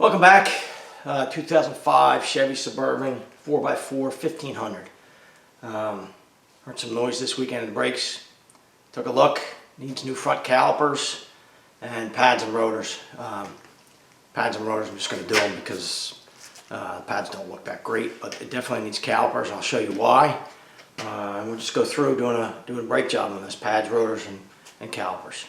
Welcome back. 2005 Chevy Suburban 4x4 1500. Heard some noise this weekend in the brakes. Took a look. Needs new front calipers and pads and rotors. Pads and rotors, I'm just going to do them because the pads don't look that great, but it definitely needs calipers. I'll show you why. And we'll just go through doing a brake job on this: pads, rotors, and calipers.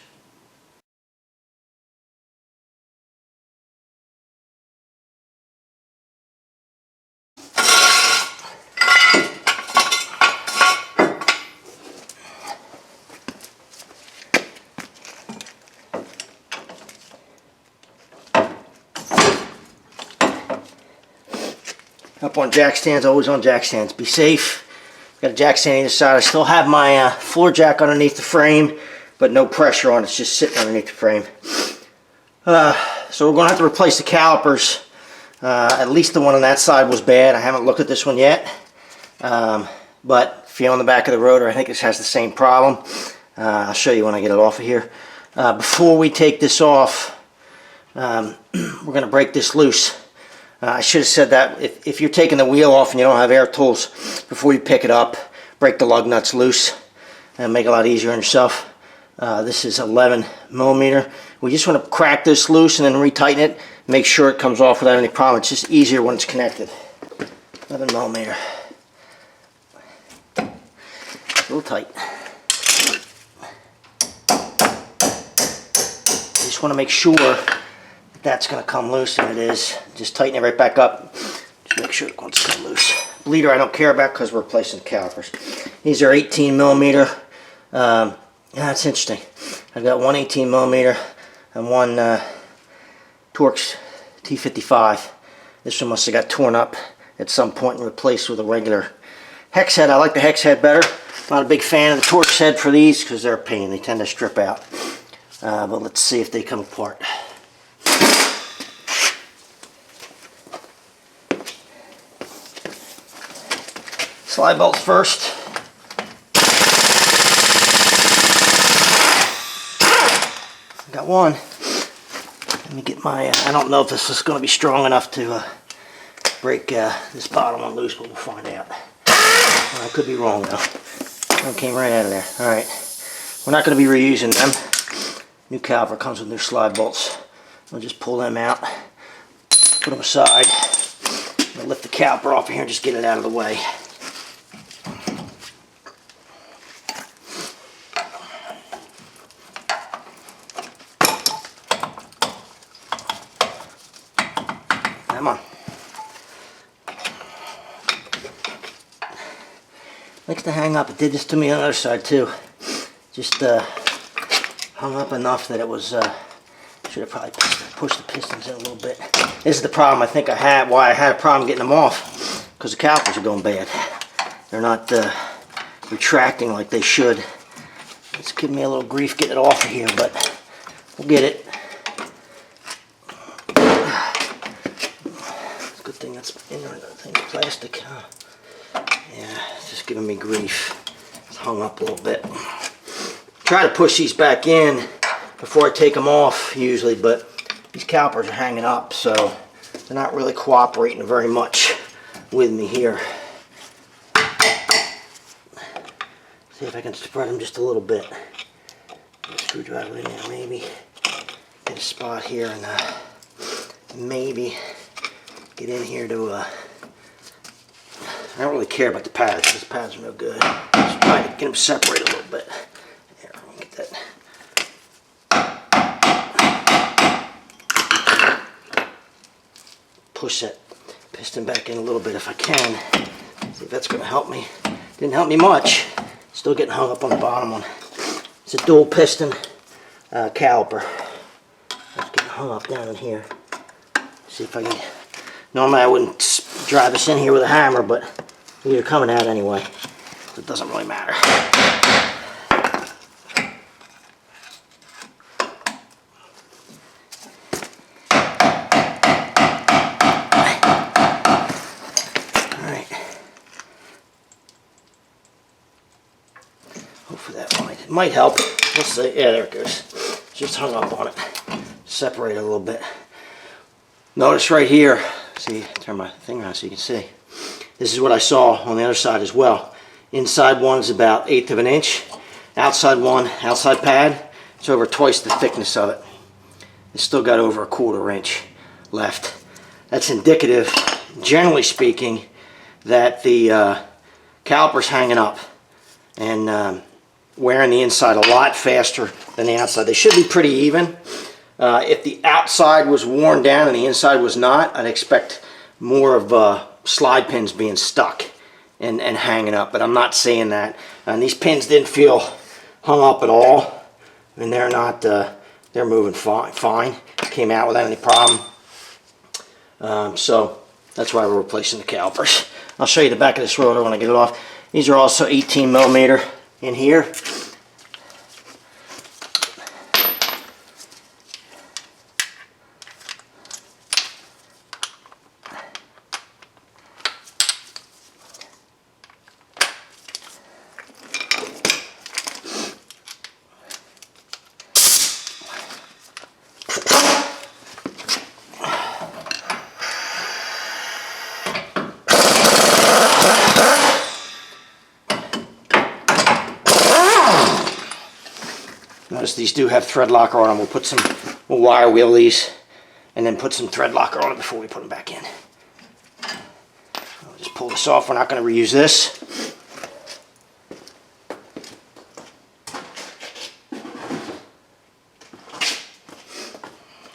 Up on jack stands, always on jack stands. Be safe. Got a jack stand on either side. I still have my floor jack underneath the frame, but no pressure on it. It's just sitting underneath the frame. So we're going to have to replace the calipers. At least the one on that side was bad. I haven't looked at this one yet. But feel on the back of the rotor, I think this has the same problem. I'll show you when I get it off of here. Before we take this off, we're going to break this loose. I should have said that if you're taking the wheel off and you don't have air tools, before you pick it up, break the lug nuts loose and make it a lot easier on yourself. This is 11 millimeter. We just want to crack this loose and then retighten it. Make sure it comes off without any problem. It's just easier when it's connected. 11 millimeter. A little tight. Just want to make sure that's going to come loose, and it is. Just tighten it right back up. Just make sure it wants to come loose. Bleeder I don't care about because we're replacing the calipers. These are 18 millimeter. Yeah, that's interesting. I've got one 18 millimeter and one Torx T55. This one must have got torn up at some point and replaced with a regular hex head. I like the hex head better. Not a big fan of the Torx head for these because they're a pain. They tend to strip out. But let's see if they come apart. Slide bolts first. Got one. Let me get my, I don't know if this is going to be strong enough to break this bottom one loose, but we'll find out. Well, I could be wrong though. One came right out of there. Alright. We're not going to be reusing them. New caliper comes with new slide bolts. We'll just pull them out, put them aside. I'll lift the caliper off of here and just get it out of the way. Come on. Likes to hang up. It did this to me on the other side too. Just hung up enough that it was, should have probably pushed the pistons in a little bit. This is the problem I think I had, why I had a problem getting them off, because the calipers are going bad. They're not retracting like they should. It's giving me a little grief getting it off of here, but we'll get it. Good thing that's in there. I think plastic. Yeah, it's just giving me grief. It's hung up a little bit. Try to push these back in before I take them off usually, but these calipers are hanging up, so they're not really cooperating very much with me here. See if I can spread them just a little bit. Get a screwdriver in there, maybe get a spot here, and maybe get in here to, I don't really care about the pads. These pads are no good. Just try to get them separated a little bit. There, let me get that. Push that piston back in a little bit if I can. See if that's going to help me. Didn't help me much. Still getting hung up on the bottom one. It's a dual piston caliper. It's getting hung up down in here. See if I can. Normally I wouldn't drive this in here with a hammer, but they're coming out anyway. So it doesn't really matter. Alright. Hopefully that might help. We'll see. Yeah, there it goes. Just hung up on it. Separate it a little bit. Notice right here, see, turn my thing around so you can see. This is what I saw on the other side as well. Inside one is about 1/8 of an inch. Outside one, outside pad, it's over twice the thickness of it. It's still got over 1/4 inch left. That's indicative, generally speaking, that the caliper's hanging up and wearing the inside a lot faster than the outside. They should be pretty even. If the outside was worn down and the inside was not, I'd expect more of slide pins being stuck and hanging up, but I'm not seeing that. And these pins didn't feel hung up at all. I mean, they're not, they're moving fine. Came out without any problem. So that's why we're replacing the calipers. I'll show you the back of this rotor when I get it off. These are also 18 millimeter in here. Notice these do have thread locker on them. We'll wire wheel these and then put some thread locker on it before we put them back in. I'll just pull this off. We're not going to reuse this.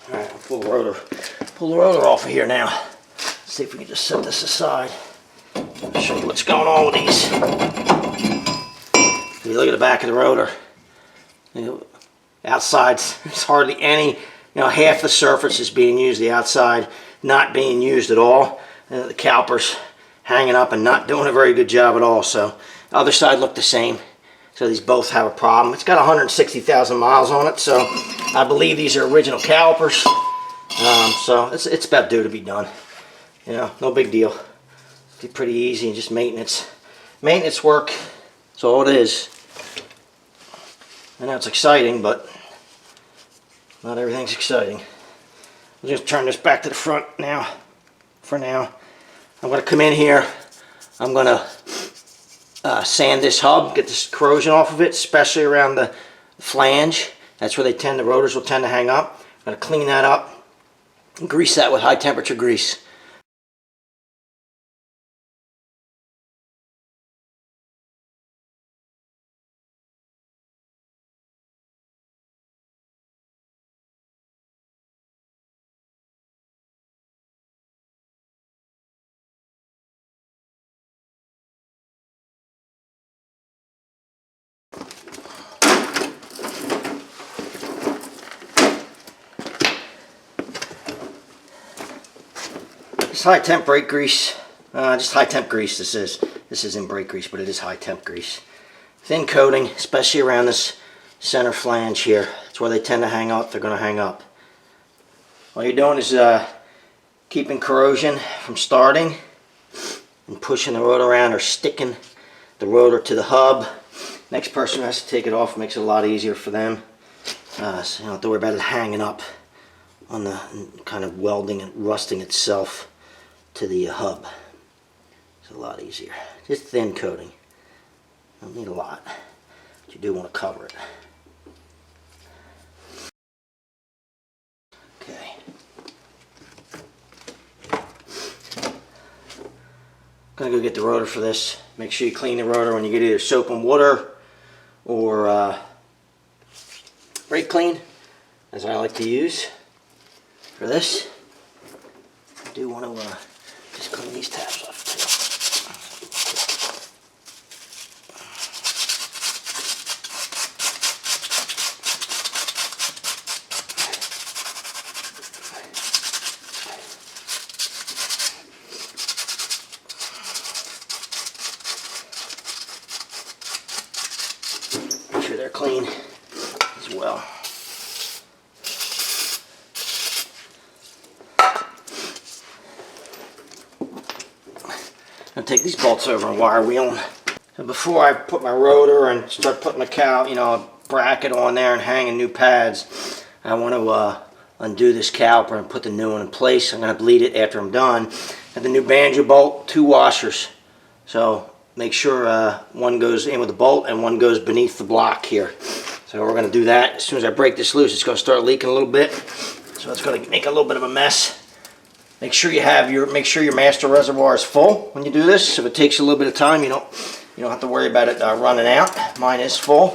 Alright, I'll pull the rotor off of here now. Let's see if we can just set this aside. I'll show you what's going on with these. If you look at the back of the rotor, outside, there's hardly any, half the surface is being used, the outside not being used at all. The calipers hanging up and not doing a very good job at all. So the other side looked the same. So these both have a problem. It's got 160,000 miles on it, so I believe these are original calipers. So it's about due to be done. No big deal. It's pretty easy and just maintenance work. That's all it is. I know it's exciting, but not everything's exciting. I'll just turn this back to the front now. For now, I'm going to come in here. I'm going to sand this hub, get this corrosion off of it, especially around the flange. That's where the rotors will tend to hang up. I'm going to clean that up and grease that with high temperature grease. This high temp brake grease, just high temp grease. This isn't brake grease, but it is high temp grease. Thin coating, especially around this center flange here. That's where they tend to hang up. They're going to hang up. All you're doing is keeping corrosion from starting and pushing the rotor around or sticking the rotor to the hub. Next person who has to take it off makes it a lot easier for them. So you don't have to worry about it hanging up on the kind of welding and rusting itself to the hub. It's a lot easier. Just thin coating. Don't need a lot, but you do want to cover it. Okay. Gonna go get the rotor for this. Make sure you clean the rotor when you get either soap and water or brake clean, as I like to use for this. I do want to just clean these tabs off too. Make sure they're clean as well. I'll take these bolts over and wire wheel them. So before I put my rotor and start putting my bracket on there and hanging new pads, I want to undo this caliper and put the new one in place. I'm going to bleed it after I'm done. And the new banjo bolt, 2 washers. So make sure one goes in with the bolt and one goes beneath the block here. So we're going to do that. As soon as I break this loose, it's going to start leaking a little bit. So it's going to make a little bit of a mess. Make sure your master reservoir is full when you do this. If it takes a little bit of time, you don't have to worry about it running out. Mine is full.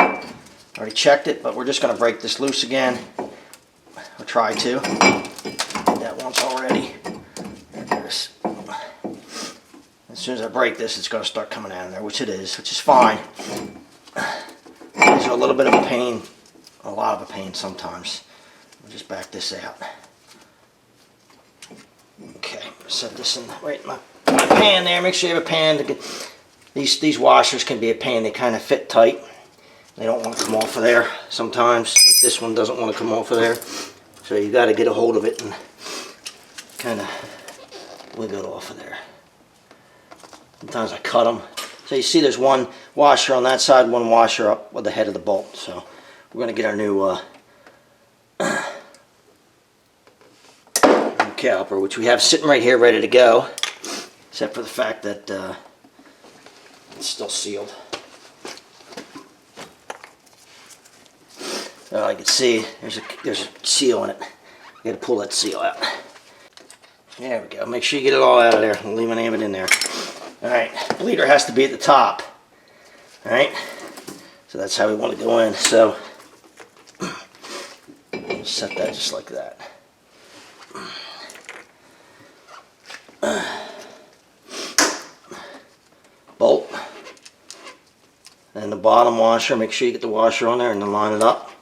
Already checked it, but we're just going to break this loose again. Or try to. Did that once already. There's. As soon as I break this, it's going to start coming out of there, which it is, which is fine. These are a little bit of a pain, a lot of a pain sometimes. We'll just back this out. Okay, set this in right in my pan there. Make sure you have a pan. These washers can be a pain. They kind of fit tight. They don't want to come off of there sometimes. This one doesn't want to come off of there. So you got to get a hold of it and kind of wiggle it off of there. Sometimes I cut them. So you see there's one washer on that side, one washer up with the head of the bolt. So we're going to get our new caliper, which we have sitting right here ready to go, except for the fact that it's still sealed. So I can see there's a seal in it. You got to pull that seal out. There we go. Make sure you get it all out of there. Don't leave any of it in there. All right, bleeder has to be at the top. All right, so that's how we want to go in. So set that just like that. Bolt, and the bottom washer, make sure you get the washer on there and then line it up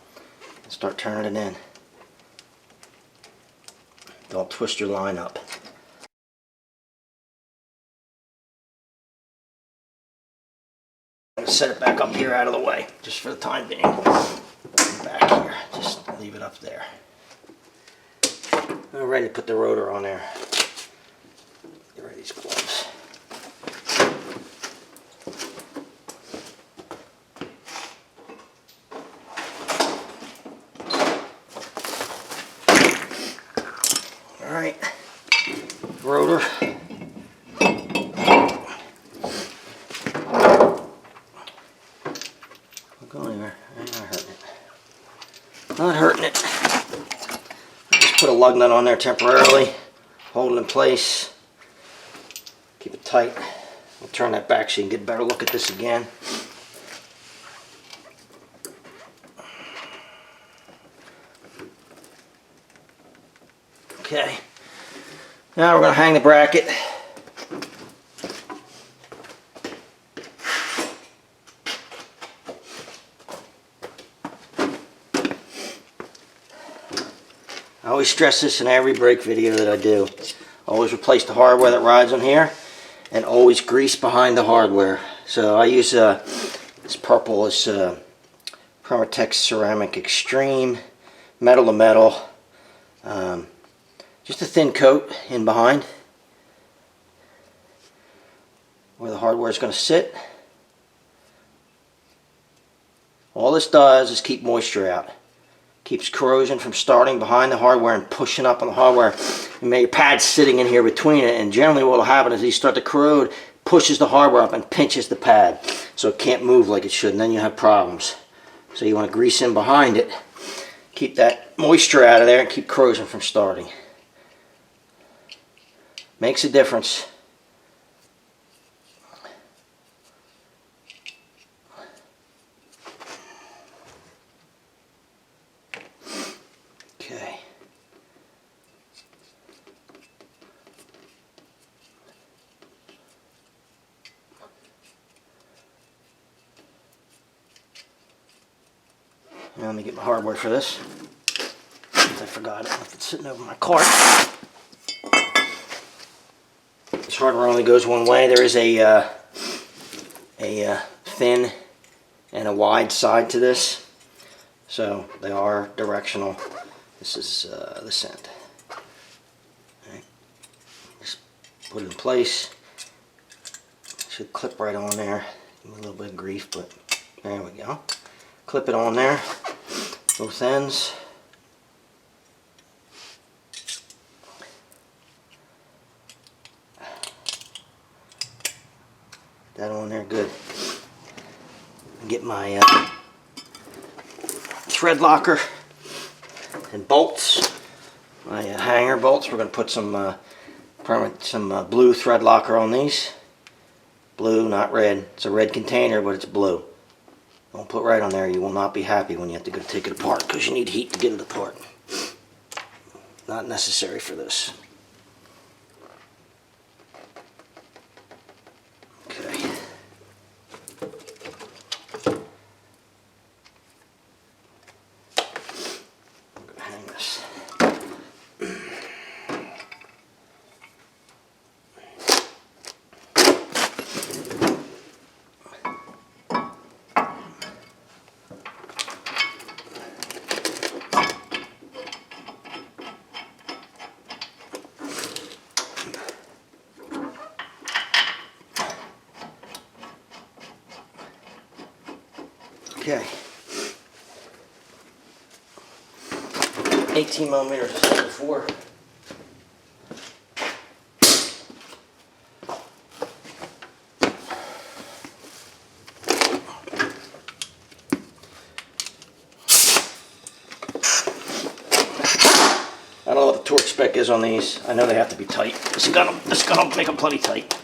and start turning it in. Don't twist your line up. I'm going to set it back up here out of the way just for the time being. Back here, just leave it up there. I'm ready to put the rotor on there. Get rid of these gloves. Alright, rotor. Don't go anywhere. I'm not hurting it. Not hurting it. Just put a lug nut on there temporarily. Hold it in place. Keep it tight. We'll turn that back so you can get a better look at this again. Okay. Now we're going to hang the bracket. I always stress this in every brake video that I do. Always replace the hardware that rides on here, and always grease behind the hardware. So I use this purple, this Permatex Ceramic Extreme, metal to metal. Just a thin coat in behind where the hardware is going to sit. All this does is keep moisture out. Keeps corrosion from starting behind the hardware and pushing up on the hardware. You may your pad's sitting in here between it, and generally what will happen is these start to corrode, pushes the hardware up and pinches the pad so it can't move like it should, and then you have problems. So you want to grease in behind it, keep that moisture out of there and keep corrosion from starting. Makes a difference. Okay. Now let me get my hardware for this. I forgot it. Left it sitting over my cart. This hardware only goes one way. There is a thin and a wide side to this, so they are directional. This is this end. Right. Just put it in place. Should clip right on there. Give me a little bit of grief, but there we go. Clip it on there, both ends. that on there good. Get my thread locker and bolts, my hanger bolts. We're going to put some blue thread locker on these. Blue, not red. It's a red container, but it's blue. Don't put red on there. You will not be happy when you have to go take it apart because you need heat to get it apart. Not necessary for this. Okay. I'm going to hang this. Okay, 18 millimeters before. I don't know what the torque spec is on these. I know they have to be tight. This is gonna make them plenty tight.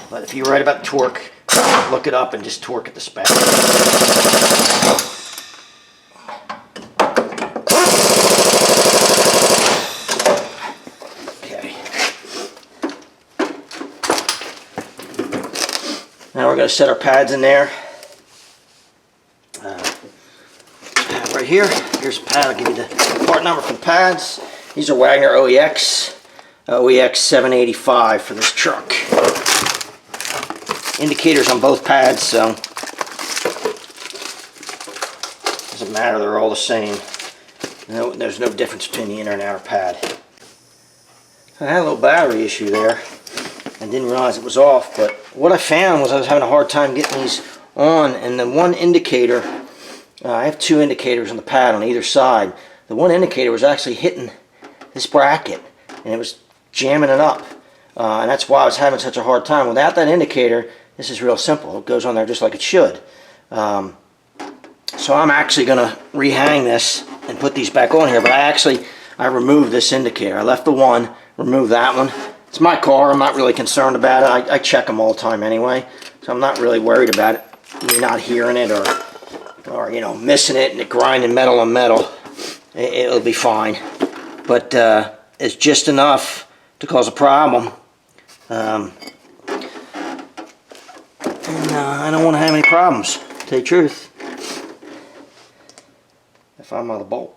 But if you're right about torque, look it up and just torque at the spec. Okay. Now we're going to set our pads in there. Right here. Here's a pad. I'll give you the part number for the pads. These are Wagner OEX 785 for this truck. Indicators on both pads, so doesn't matter, they're all the same. There's no difference between the inner and outer pad. I had a little battery issue there and didn't realize it was off, but what I found was I was having a hard time getting these on, and the one indicator, I have two indicators on the pad on either side. The one indicator was actually hitting this bracket and it was jamming it up, and that's why I was having such a hard time. Without that indicator, this is real simple. It goes on there just like it should. So I'm actually going to rehang this and put these back on here, but I removed this indicator. I left the one, removed that one. It's my car. I'm not really concerned about it. I check them all the time anyway, so I'm not really worried about it. Me not hearing it or you know, missing it and it grinding metal on metal. It'll be fine. But it's just enough to cause a problem. I don't want to have any problems, to tell you the truth. If I'm on the bolt,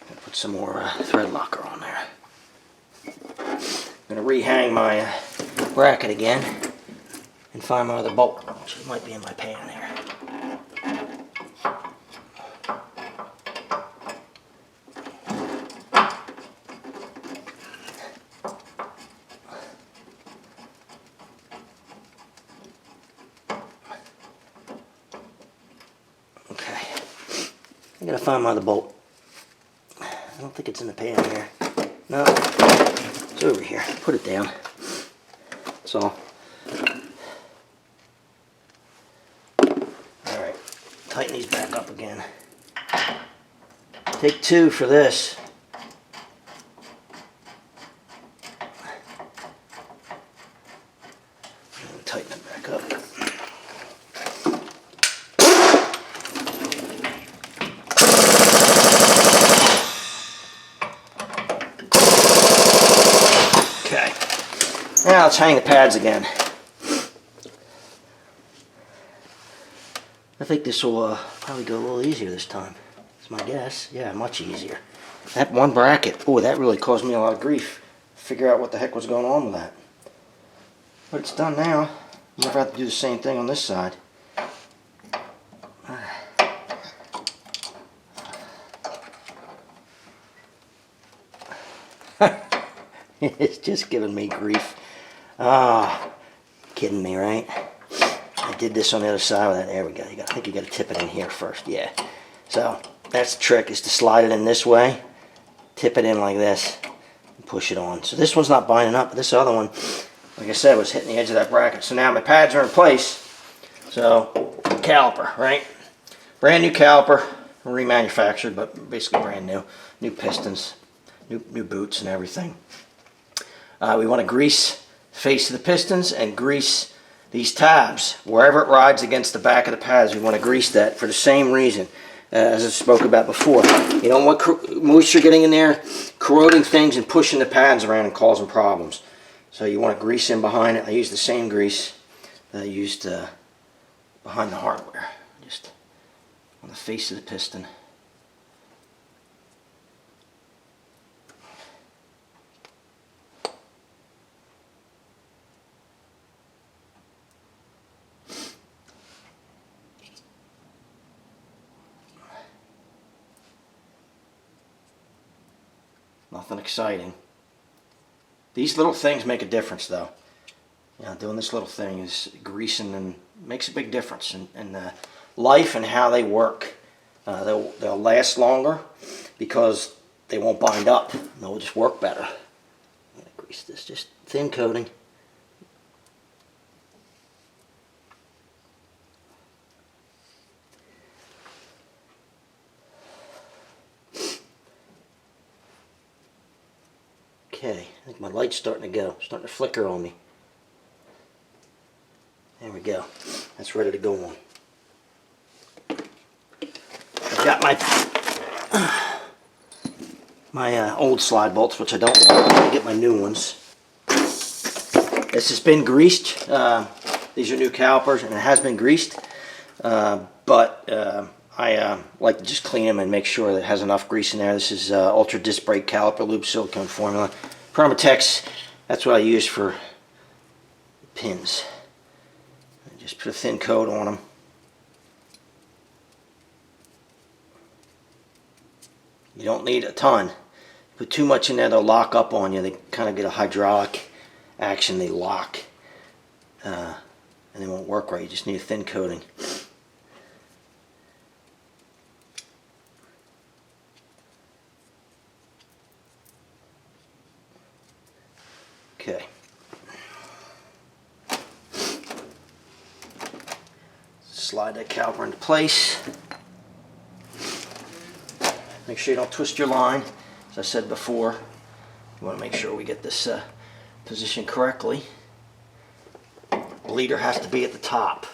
I'm going to put some more thread locker on there. I'm going to rehang my bracket again and find my other bolt, which might be in my pan there. I gotta find my other bolt. I don't think it's in the pan here. No, it's over here. Put it down. That's all. Alright, tighten these back up again. Take two for this. Tighten it back up. Now let's hang the pads again. I think this will probably go a little easier this time. That's my guess. Yeah, much easier. That one bracket, oh, that really caused me a lot of grief. Figure out what the heck was going on with that. But it's done now. Never have to do the same thing on this side. It's just giving me grief. Ah, kidding me, right? I did this on the other side with that. There we go. I think you got to tip it in here first. Yeah. So that's the trick, is to slide it in this way, tip it in like this, and push it on. So this one's not binding up, but this other one, like I said, was hitting the edge of that bracket. So now my pads are in place. So, caliper, right? Brand new caliper, remanufactured, but basically brand new. New pistons, new boots and everything. We want to grease the face of the pistons and grease these tabs. Wherever it rides against the back of the pads, we want to grease that for the same reason as I spoke about before. You don't want moisture getting in there, corroding things and pushing the pads around and causing problems. So you want to grease in behind it. I use the same grease that I used behind the hardware, just on the face of the piston. Nothing exciting. These little things make a difference, though. You know, doing this little thing is greasing and makes a big difference in life and how they work. They'll last longer because they won't bind up. They'll just work better. I'm gonna grease this, just thin coating. Okay, I think my light's starting to go, starting to flicker on me. There we go. That's ready to go on. I've got my old slide bolts, which I don't want. I'm going to get my new ones. This has been greased. These are new calipers, and it has been greased. But I like to just clean them and make sure that it has enough grease in there. This is Ultra Disc Brake Caliper Lube Silicone Formula. Permatex, that's what I use for pins. I just put a thin coat on them. You don't need a ton. Put too much in there, they'll lock up on you. They kind of get a hydraulic action. They lock. And they won't work right. You just need a thin coating. Okay. Slide that caliper into place. Make sure you don't twist your line. As I said before, you want to make sure we get this positioned correctly. Bleeder has to be at the top.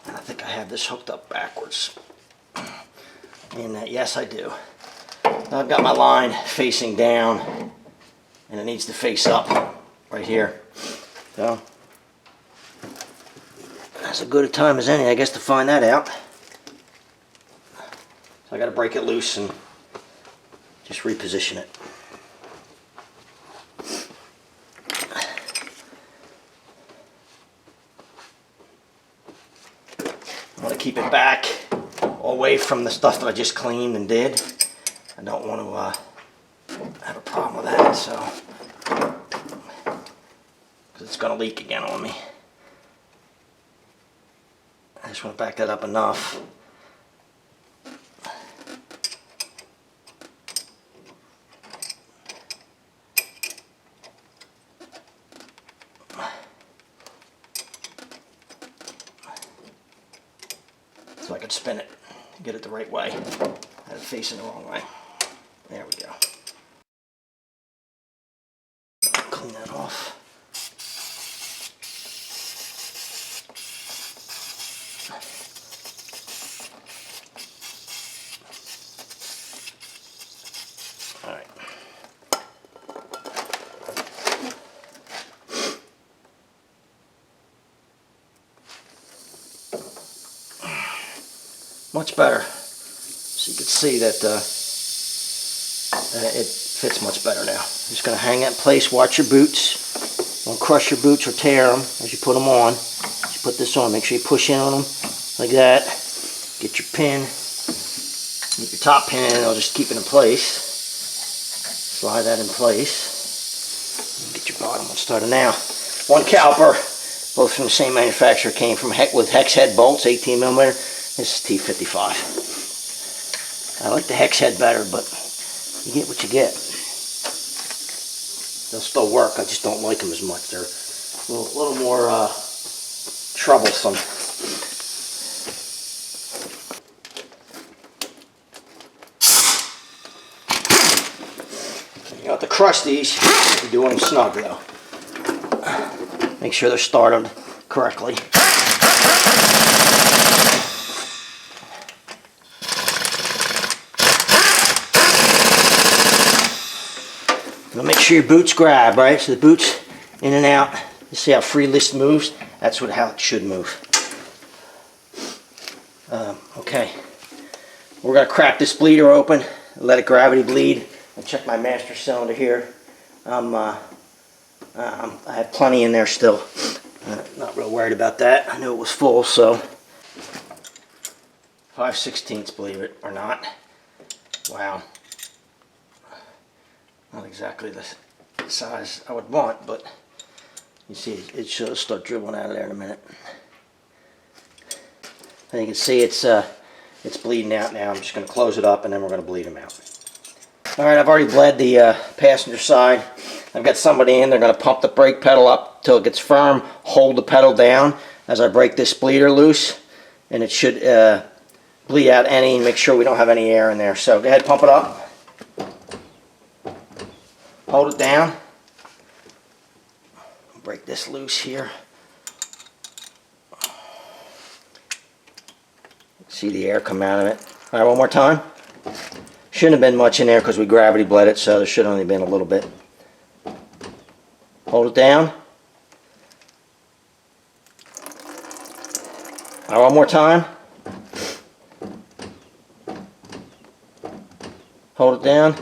And I think I have this hooked up backwards. And yes, I do. Now I've got my line facing down, and it needs to face up right here. So that's as good a time as any, I guess, to find that out. So I got to break it loose and just reposition it. I want to keep it back away from the stuff that I just cleaned and did. I don't want to have a problem with that, so because it's going to leak again on me. I just want to back that up enough. So I can spin it, get it the right way. I had it facing the wrong way. There we go. Clean that off. All right. Much better. So you can see that it fits much better now. Just going to hang that in place. Watch your boots. Don't crush your boots or tear them as you put them on. As you put this on, make sure you push in on them like that. Get your pin. Get your top pin in, and it'll just keep it in place. Slide that in place. Get your bottom one started now. One caliper, both from the same manufacturer, came from with hex head bolts, 18 millimeter. This is T55. I like the hex head better, but you get what you get. They'll still work, I just don't like them as much. They're A little more troublesome. You have to crush these. You do want them snug though. Make sure they're started correctly. Now make sure your boots grab, right? So the boots in and out. You see how free this moves? That's how it should move. Okay. We're going to crack this bleeder open, let it gravity bleed. I'll check my master cylinder here. I have plenty in there still. Not real worried about that. I knew it was full, so 5/16, believe it or not. Wow. Not exactly the size I would want, but you see it should start dribbling out of there in a minute. And you can see it's bleeding out now. I'm just going to close it up and then we're going to bleed them out. Alright, I've already bled the passenger side. I've got somebody in, they're going to pump the brake pedal up till it gets firm, hold the pedal down as I break this bleeder loose, and it should bleed out any, make sure we don't have any air in there. So go ahead, pump it up. Hold it down. Break this loose here. See the air come out of it. Alright, one more time. Shouldn't have been much in there because we gravity bled it, so there should have only been a little bit. Hold it down. Alright, one more time. Hold it down.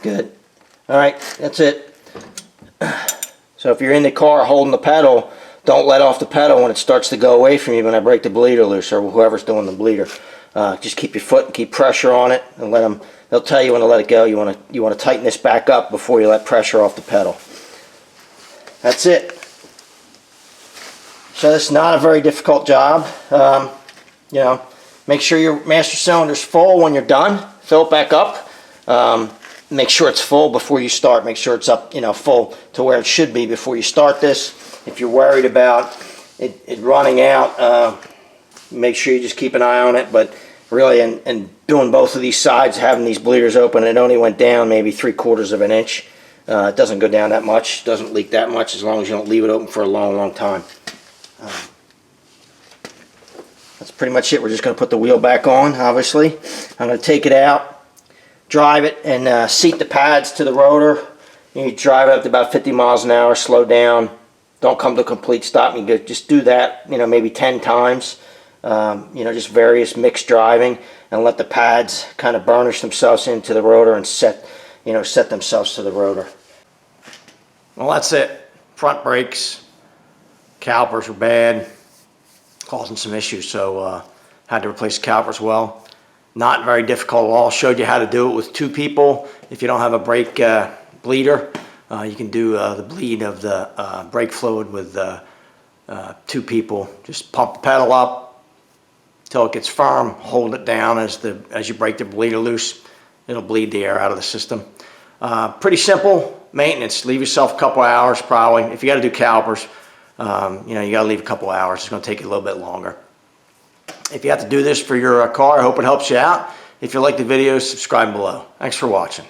Good. Alright, that's it. So if you're in the car holding the pedal, don't let off the pedal when it starts to go away from you when I break the bleeder loose, or whoever's doing the bleeder. Just keep your foot and keep pressure on it, and let them. They'll tell you when to let it go. You want to tighten this back up before you let pressure off the pedal. That's it. So it's not a very difficult job. You know, make sure your master cylinder's full when you're done. Fill it back up. Make sure it's full before you start. Make sure it's up, full to where it should be before you start this. If you're worried about it running out, make sure you just keep an eye on it. But really, and doing both of these sides, having these bleeders open, it only went down maybe 3/4 of an inch. It doesn't go down that much, doesn't leak that much as long as you don't leave it open for a long, long time. That's pretty much it. We're just going to put the wheel back on, obviously. I'm going to take it out, drive it, and seat the pads to the rotor. You drive it up to about 50 miles an hour, slow down. Don't come to a complete stop. You just do that, maybe 10 times. Just various mixed driving, and let the pads kind of burnish themselves into the rotor and set themselves to the rotor. Well, that's it. Front brakes, calipers were bad, causing some issues, so had to replace the calipers. Well, not very difficult at all. Showed you how to do it with 2 people. If you don't have a brake bleeder, you can do the bleed of the brake fluid with 2 people. Just pump the pedal up till it gets firm, hold it down as you break the bleeder loose. It'll bleed the air out of the system. Pretty simple maintenance. Leave yourself a couple hours probably. If you got to do calipers, you got to leave a couple hours. It's going to take you a little bit longer. If you have to do this for your car, I hope it helps you out. If you like the video, subscribe below. Thanks for watching.